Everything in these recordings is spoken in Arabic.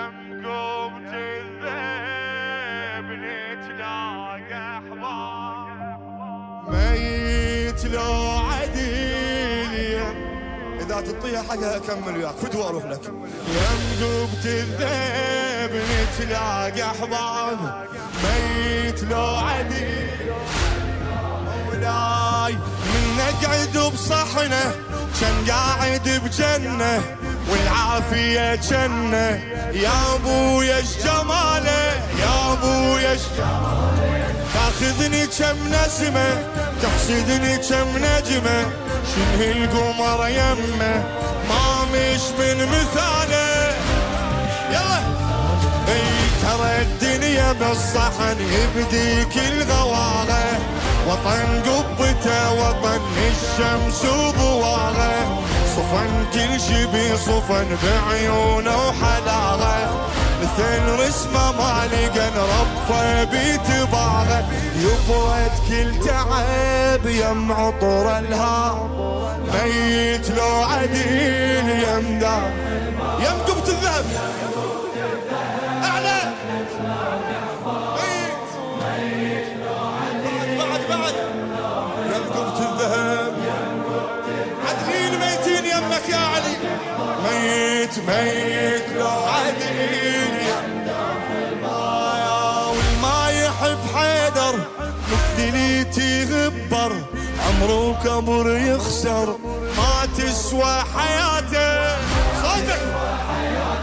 يمقوم تذاب نتلاقى احباب ميت لو عديل اذا تطيها حقها اكمل وياك فدوى اروح لك. يمقوم تذاب نتلاقى احباب ميت لو عديل مولاي من نقعد بصحنه كان قاعد بجنه والعافية جنة يا ابويا ايش جماله يا ابويا ايش جماله تاخذني كم نسمة تحسدني كم نجمة شنه القمر يمه ما مش من مثاله. يلا ترى الدنيا بالصحن يبديك الغواغه وطن قبته وطن الشمس وضواغه صفن كل شي بصفن بعيونه وحلاغه مثل رسمه ما لقن ربه بتباغه يبرد كل تعب يم عطر الهام ميت لو عديل يم دام يم قبة الذهب اعلى ميت بعد يم قبة الذهب عدلين ميتين يمك يا علي ميت لو عدلين والما يحب حيدر مقتليتي غبر عمره كبر يخسر ما تسوى حياته صوتك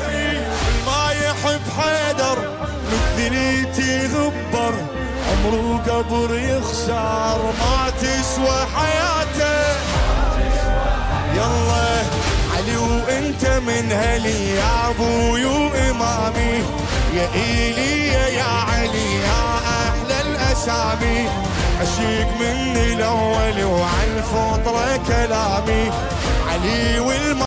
والما يحب حيدر مقتليتي غبر عمره كبر يخسر ما تسوى حياته. يلا علي وانت من هلي يا ابوي وامامي يا ايليا يا علي يا احلى الاسامي اشيك من الاول وعن الفطره كلامي علي والم